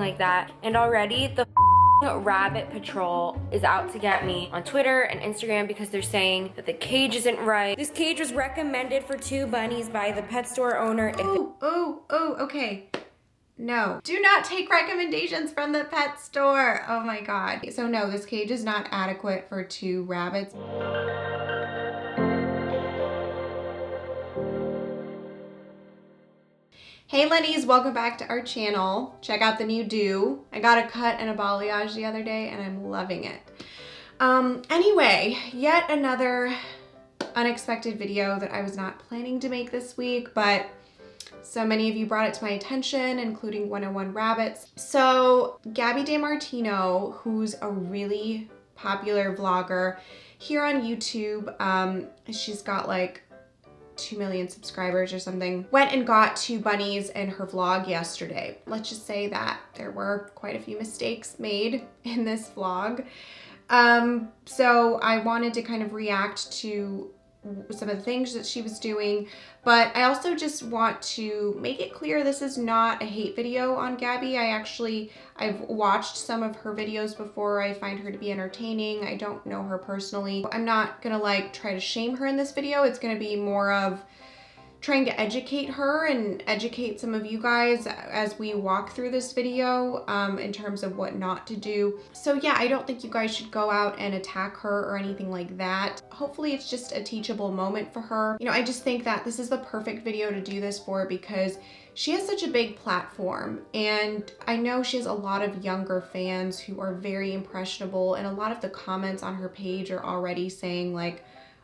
like that. And already the Rabbit Patrol is out to get me on Twitter and Instagram because they're saying that the cage isn't right. This cage was recommended for 2 bunnies by the pet store owner. Okay. No, do not take recommendations from the pet store. Oh my God. So no, this cage is not adequate for 2 rabbits. Hey Lennies, welcome back to our channel. Check out the new do. I got a cut and a balayage the other day and I'm loving it. Anyway, yet another unexpected video that I was not planning to make this week, but so many of you brought it to my attention, including 101 Rabbits. So Gabi Demartino, who's a really popular vlogger here on YouTube, she's got like 2 million subscribers or something, went and got 2 bunnies in her vlog yesterday. Let's just say that there were quite a few mistakes made in this vlog. So I wanted to kind of react to some of the things that she was doing, but I also just want to make it clear this is not a hate video on Gabi. I've watched some of her videos before. I find her to be entertaining. I don't know her personally. I'm not gonna like try to shame her in this video. It's gonna be more of trying to educate her and educate some of you guys as we walk through this video in terms of what not to do. So yeah, I don't think you guys should go out and attack her or anything like that. Hopefully it's just a teachable moment for her. You know, I just think that this is the perfect video to do this for because she has such a big platform and I know she has a lot of younger fans who are very impressionable, and a lot of the comments on her page are already saying like,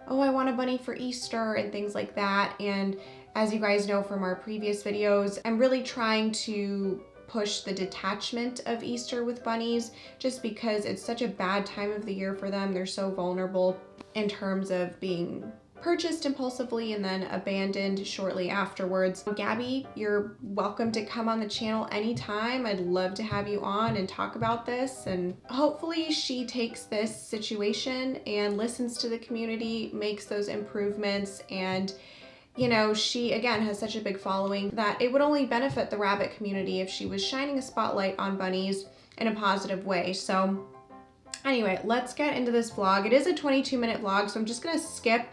oh, I want a bunny for Easter and things like that. And as you guys know from our previous videos, I'm really trying to push the detachment of Easter with bunnies just because it's such a bad time of the year for them. They're so vulnerable in terms of being purchased impulsively and then abandoned shortly afterwards. Gabi, you're welcome to come on the channel anytime. I'd love to have you on and talk about this, and hopefully she takes this situation and listens to the community, makes those improvements, and you know, she again has such a big following that it would only benefit the rabbit community if she was shining a spotlight on bunnies in a positive way. So anyway, let's get into this vlog. It is a 22-minute vlog, so I'm just gonna skip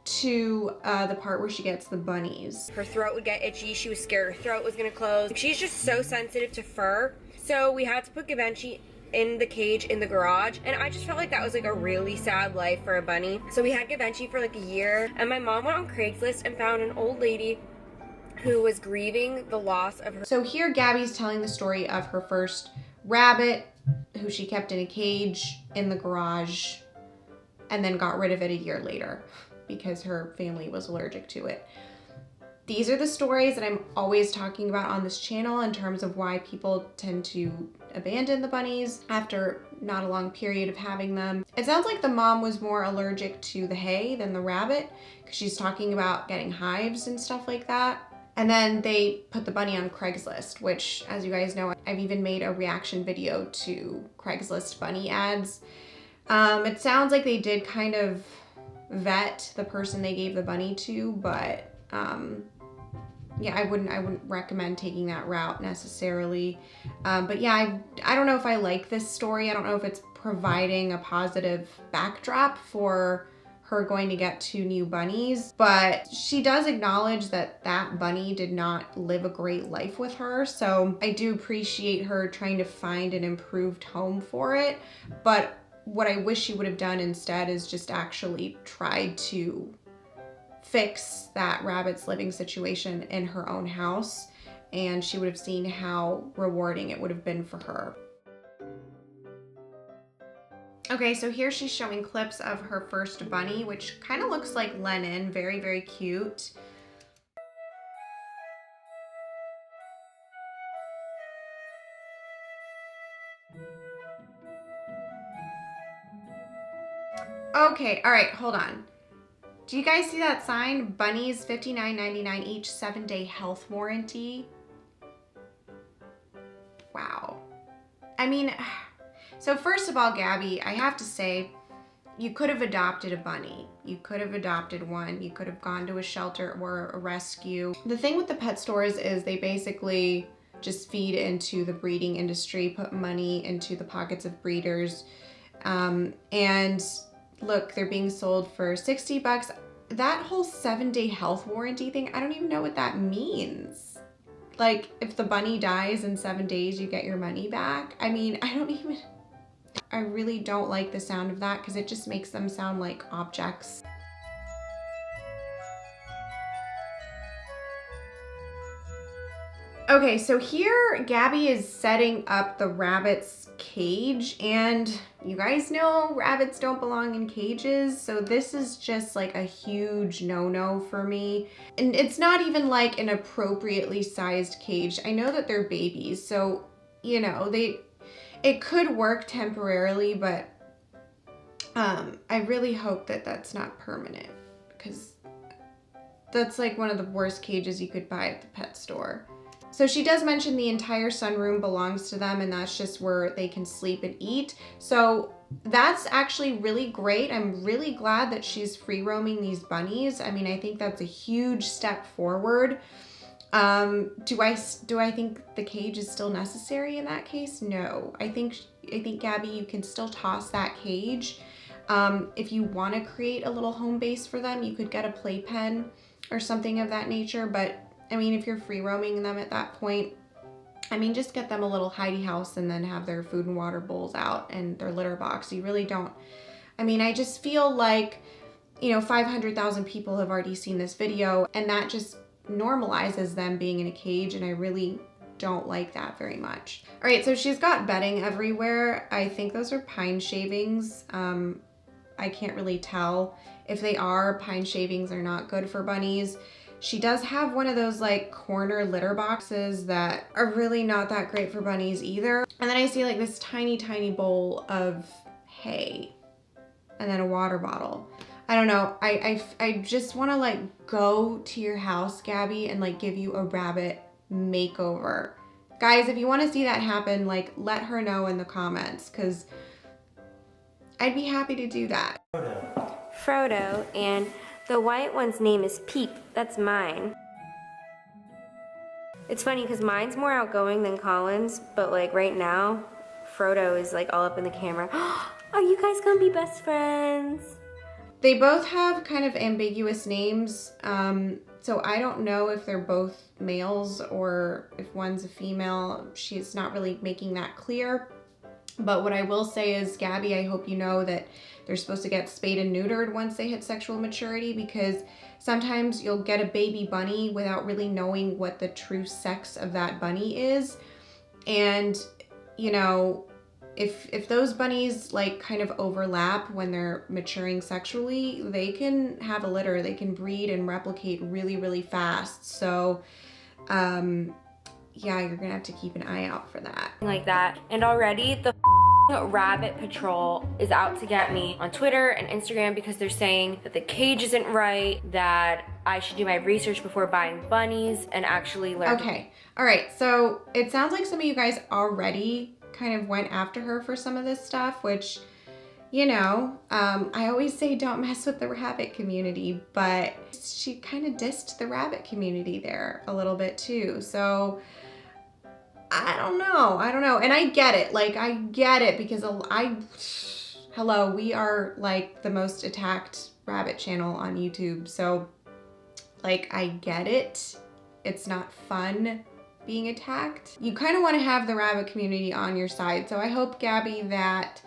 to the part where she gets the bunnies. Her throat would get itchy. She was scared her throat was gonna close. She's just so sensitive to fur. So we had to put Gabi in the cage in the garage, and I just felt like that was like a really sad life for a bunny. So we had Gabi for like a year, and my mom went on Craigslist and found an old lady who was grieving the loss of her. So here Gabi's telling the story of her first rabbit who she kept in a cage in the garage and then got rid of it a year later because her family was allergic to it. These are the stories that I'm always talking about on this channel in terms of why people tend to abandon the bunnies after not a long period of having them. It sounds like the mom was more allergic to the hay than the rabbit because she's talking about getting hives and stuff like that. And then they put the bunny on Craigslist, which, as you guys know, I've even made a reaction video to Craigslist bunny ads. It sounds like they did kind of vet the person they gave the bunny to, but yeah, I wouldn't recommend taking that route necessarily. But yeah, I don't know if I like this story. I don't know if it's providing a positive backdrop for her going to get 2 new bunnies, but she does acknowledge that that bunny did not live a great life with her. So I do appreciate her trying to find an improved home for it. But what I wish she would have done instead is just actually tried to fix that rabbit's living situation in her own house, and she would have seen how rewarding it would have been for her. Okay, so here she's showing clips of her first bunny, which kind of looks like Lennon, very, very cute. Okay, all right, hold on. Do you guys see that sign? Bunnies, $59.99 each, 7-day health warranty. Wow. I mean, so first of all, Gabi, I have to say, you could have adopted a bunny. You could have adopted one. You could have gone to a shelter or a rescue. The thing with the pet stores is they basically just feed into the breeding industry, put money into the pockets of breeders. And look, they're being sold for 60 bucks. That whole 7-day health warranty thing, I don't even know what that means. Like, if the bunny dies in 7 days, you get your money back. I mean, I really don't like the sound of that because it just makes them sound like objects. Okay, so here Gabi is setting up the rabbit's cage, and you guys know rabbits don't belong in cages, so this is just like a huge no-no for me. And it's not even like an appropriately sized cage. I know that they're babies, so you know, it could work temporarily, but I really hope that that's not permanent, because that's like one of the worst cages you could buy at the pet store. So she does mention the entire sunroom belongs to them, and that's just where they can sleep and eat. So that's actually really great. I'm really glad that she's free roaming these bunnies. I mean, I think that's a huge step forward. Do I think the cage is still necessary in that case? No. I think Gabi, you can still toss that cage. If you want to create a little home base for them, you could get a playpen or something of that nature, but I mean, if you're free roaming them at that point, I mean, just get them a little hidey house and then have their food and water bowls out and their litter box. You really don't. I mean, I just feel like, you know, 500,000 people have already seen this video, and that just normalizes them being in a cage, and I really don't like that very much. All right, so she's got bedding everywhere. I think those are pine shavings. I can't really tell. If they are, pine shavings are not good for bunnies. She does have one of those like corner litter boxes that are really not that great for bunnies either. And then I see like this tiny, tiny bowl of hay and then a water bottle. I don't know. I just want to like go to your house, Gabi, and like give you a rabbit makeover. Guys, if you want to see that happen, like let her know in the comments, because I'd be happy to do that. Frodo, and the white one's name is Peep. That's mine. It's funny because mine's more outgoing than Colin's, but like right now, Frodo is like all up in the camera. Are you guys gonna be best friends? They both have kind of ambiguous names, so I don't know if they're both males or if one's a female. She's not really making that clear. But what I will say is, Gabi, I hope you know that they're supposed to get spayed and neutered once they hit sexual maturity, because sometimes you'll get a baby bunny without really knowing what the true sex of that bunny is. And, you know, if those bunnies like kind of overlap when they're maturing sexually, they can have a litter, they can breed and replicate really, really fast. So, yeah, you're gonna have to keep an eye out for that. Like that. And already the Rabbit Patrol is out to get me on Twitter and Instagram because they're saying that the cage isn't right, that I should do my research before buying bunnies and actually learn. Okay, all right, so it sounds like some of you guys already kind of went after her for some of this stuff, which, you know, I always say don't mess with the rabbit community, but she kind of dissed the rabbit community there a little bit too. So I don't know. And I get it. Like, I get it because hello, we are like the most attacked rabbit channel on YouTube. So like, I get it. It's not fun being attacked. You kind of want to have the rabbit community on your side. So I hope, Gabi, that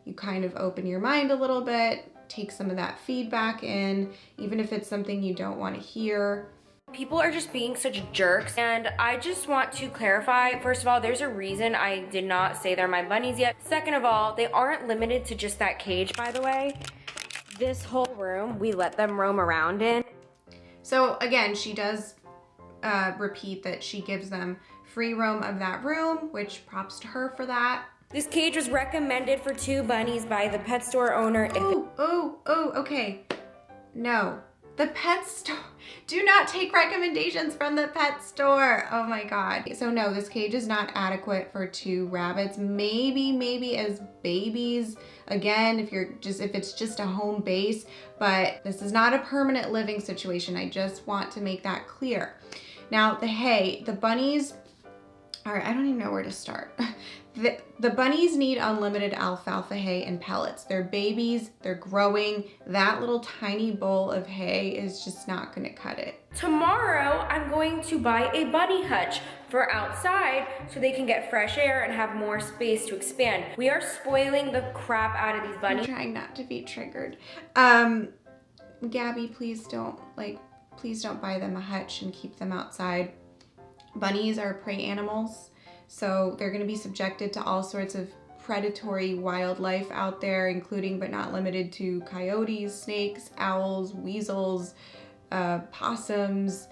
you kind of open your mind a little bit, take some of that feedback in, even if it's something you don't want to hear. People are just being such jerks, and I just want to clarify. First of all, there's a reason I did not say they're my bunnies yet. Second of all, they aren't limited to just that cage, by the way. This whole room, we let them roam around in. So again, she does repeat that she gives them free roam of that room, which props to her for that. This cage was recommended for 2 bunnies by the pet store owner. Okay. No. The pet store. Do not take recommendations from the pet store. Oh my God. So no, this cage is not adequate for 2 rabbits. Maybe as babies. Again, if it's just a home base, but this is not a permanent living situation. I just want to make that clear. Now, the hay, the bunnies All right, I don't even know where to start. The bunnies need unlimited alfalfa hay and pellets. They're babies, they're growing. That little tiny bowl of hay is just not gonna cut it. Tomorrow, I'm going to buy a bunny hutch for outside so they can get fresh air and have more space to expand. We are spoiling the crap out of these bunnies. I'm trying not to be triggered. Gabby, please don't buy them a hutch and keep them outside. Bunnies are prey animals, so they're going to be subjected to all sorts of predatory wildlife out there, including but not limited to coyotes, snakes, owls, weasels, possums.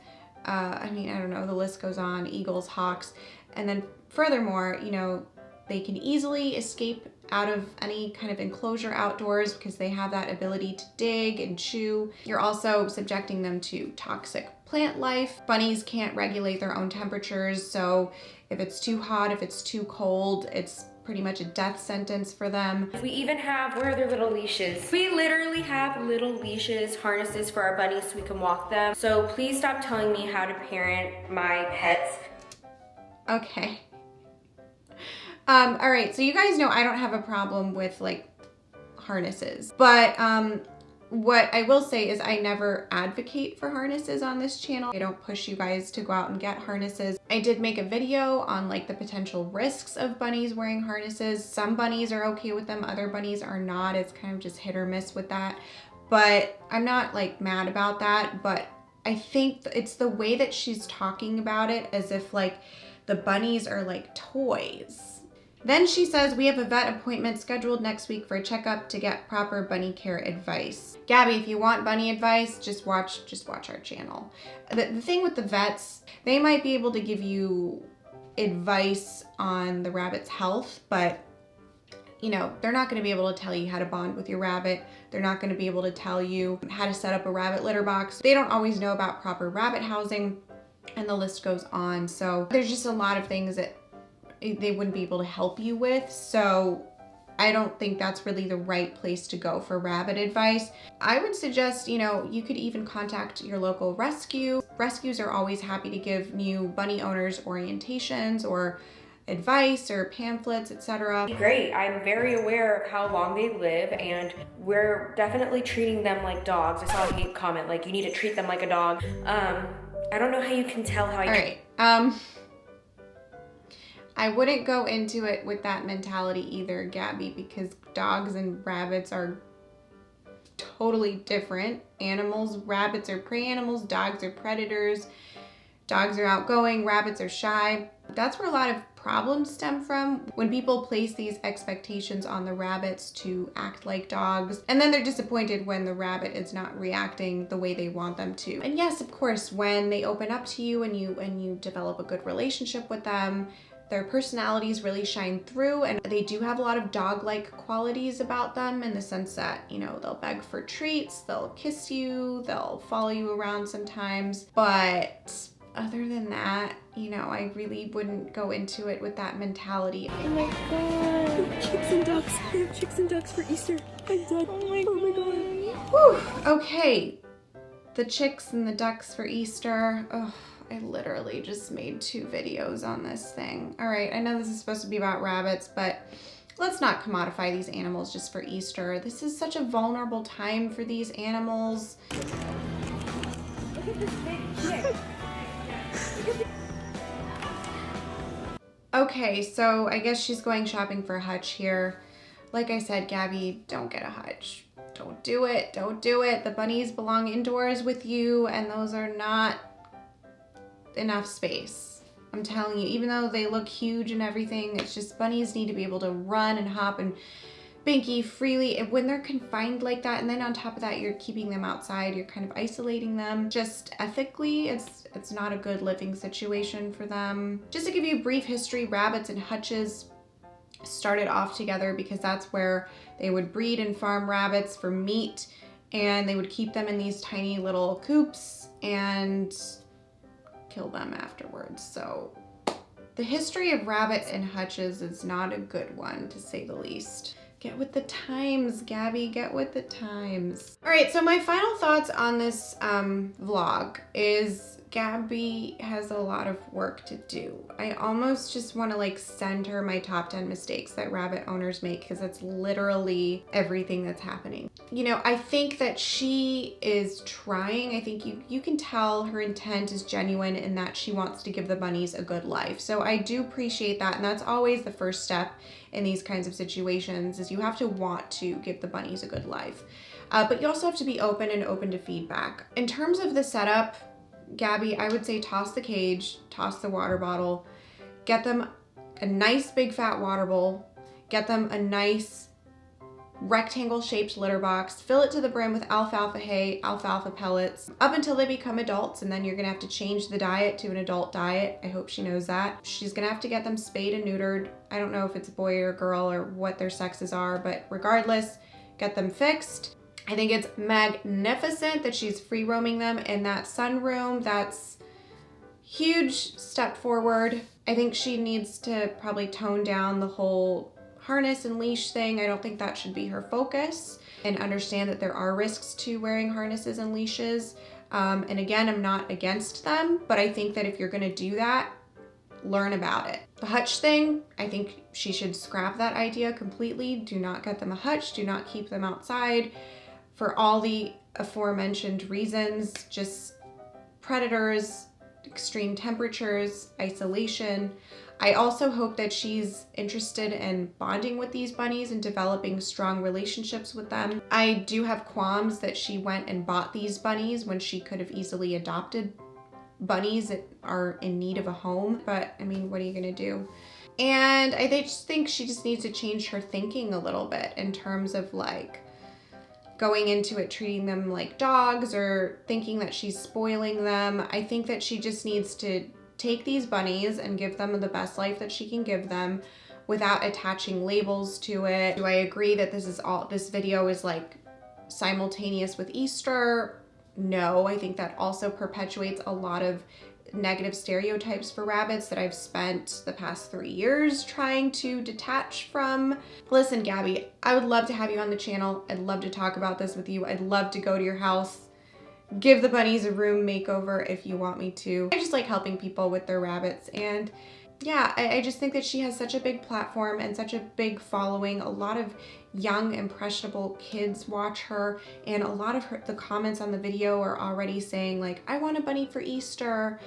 I don't know, the list goes on, eagles, hawks. And then furthermore, you know, they can easily escape out of any kind of enclosure outdoors because they have that ability to dig and chew. You're also subjecting them to toxic plant life. Bunnies can't regulate their own temperatures, so if it's too hot, if it's too cold, it's pretty much a death sentence for them. We even have, where are their little leashes? We literally have little leashes, harnesses for our bunnies so we can walk them. So please stop telling me how to parent my pets. Okay. All right, so you guys know I don't have a problem with like harnesses, but what I will say is I never advocate for harnesses on this channel. I don't push you guys to go out and get harnesses. I did make a video on like the potential risks of bunnies wearing harnesses. Some bunnies are okay with them, other bunnies are not. It's kind of just hit or miss with that. But I'm not like mad about that, but I think it's the way that she's talking about it as if like the bunnies are like toys. Then she says, we have a vet appointment scheduled next week for a checkup to get proper bunny care advice. Gabby, if you want bunny advice, just watch our channel. The thing with the vets, they might be able to give you advice on the rabbit's health, but you know, they're not gonna be able to tell you how to bond with your rabbit. They're not gonna be able to tell you how to set up a rabbit litter box. They don't always know about proper rabbit housing, and the list goes on. So there's just a lot of things that they wouldn't be able to help you with. So I don't think that's really the right place to go for rabbit advice. I would suggest, you know, you could even contact your local rescue. Rescues are always happy to give new bunny owners orientations or advice or pamphlets, etc. Great, I'm very aware of how long they live, and we're definitely treating them like dogs. I saw a hate comment like, you need to treat them like a dog. I don't know how you can tell how I... All right, I wouldn't go into it with that mentality either, Gabby, because dogs and rabbits are totally different animals. Rabbits are prey animals, dogs are predators. Dogs are outgoing, rabbits are shy. That's where a lot of problems stem from, when people place these expectations on the rabbits to act like dogs, and then they're disappointed when the rabbit is not reacting the way they want them to. And yes, of course, when they open up to you and you develop a good relationship with them, their personalities really shine through, and they do have a lot of dog-like qualities about them in the sense that, you know, they'll beg for treats, they'll kiss you, they'll follow you around sometimes. But other than that, you know, I really wouldn't go into it with that mentality. Oh my god, chicks and ducks. We have chicks and ducks for Easter. I'm dead. Oh my god. Whew, okay. The chicks and the ducks for Easter. Oh, I literally just made 2 videos on this thing. All right, I know this is supposed to be about rabbits, but let's not commodify these animals just for Easter. This is such a vulnerable time for these animals. Look at this big chick. Okay, so I guess she's going shopping for a hutch here. Like I said, Gabby, don't get a hutch. Don't do it. Don't do it. The bunnies belong indoors with you, and those are not enough space. I'm telling you, even though they look huge and everything, it's just bunnies need to be able to run and hop and binky freely. And when they're confined like that, and then on top of that, you're keeping them outside, you're kind of isolating them. Just ethically, it's not a good living situation for them. Just to give you a brief history, rabbits and hutches started off together because that's where they would breed and farm rabbits for meat, and they would keep them in these tiny little coops and kill them afterwards. So the history of rabbits and hutches is not a good one, to say the least. Get with the times, Gabby, get with the times. All right, so my final thoughts on this vlog is Gabi has a lot of work to do. I almost just want to like send her my top 10 mistakes that rabbit owners make, because that's literally everything that's happening. You know, I think that she is trying. I think you can tell her intent is genuine in that she wants to give the bunnies a good life. So I do appreciate that, and that's always the first step in these kinds of situations, is you have to want to give the bunnies a good life. But you also have to be open to feedback. In terms of the setup, Gabi, I would say toss the cage, toss the water bottle, get them a nice big fat water bowl, get them a nice rectangle shaped litter box, fill it to the brim with alfalfa hay, alfalfa pellets, up until they become adults, and then you're gonna have to change the diet to an adult diet. I hope she knows that. She's gonna have to get them spayed and neutered. I don't know if it's a boy or a girl or what their sexes are, but regardless, get them fixed. I think it's magnificent that she's free roaming them in that sunroom. That's huge step forward. I think she needs to probably tone down the whole harness and leash thing. I don't think that should be her focus, and understand that there are risks to wearing harnesses and leashes. And again, I'm not against them, but I think that if you're gonna do that, learn about it. The hutch thing, I think she should scrap that idea completely. Do not get them a hutch, do not keep them outside. For all the aforementioned reasons, just predators, extreme temperatures, isolation. I also hope that she's interested in bonding with these bunnies and developing strong relationships with them. I do have qualms that she went and bought these bunnies when she could have easily adopted bunnies that are in need of a home. But I mean, what are you gonna do? And I just think she just needs to change her thinking a little bit in terms of like going into it treating them like dogs or thinking that she's spoiling them. I think that she just needs to take these bunnies and give them the best life that she can give them without attaching labels to it. Do I agree that this video is like simultaneous with Easter? No, I think that also perpetuates a lot of negative stereotypes for rabbits that I've spent the past 3 years trying to detach from. Listen, Gabi, I would love to have you on the channel. I'd love to talk about this with you. I'd love to go to your house, give the bunnies a room makeover if you want me to. I just like helping people with their rabbits, and yeah, I just think that she has such a big platform and such a big following. A lot of young, impressionable kids watch her, and a lot of the comments on the video are already saying like, I want a bunny for Easter.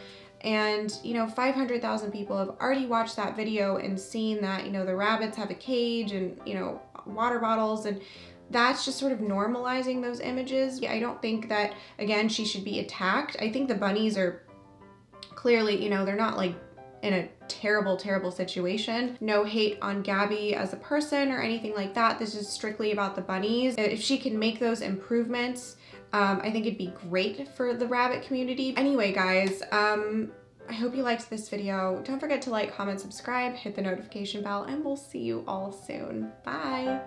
And, you know, 500,000 people have already watched that video and seen that, you know, the rabbits have a cage and, you know, water bottles, and that's just sort of normalizing those images. I don't think that, again, she should be attacked. I think the bunnies are clearly, you know, they're not like in a terrible, terrible situation. No hate on Gabi as a person or anything like that. This is strictly about the bunnies. If she can make those improvements, I think it'd be great for the rabbit community. Anyway, guys, I hope you liked this video. Don't forget to like, comment, subscribe, hit the notification bell, and we'll see you all soon. Bye.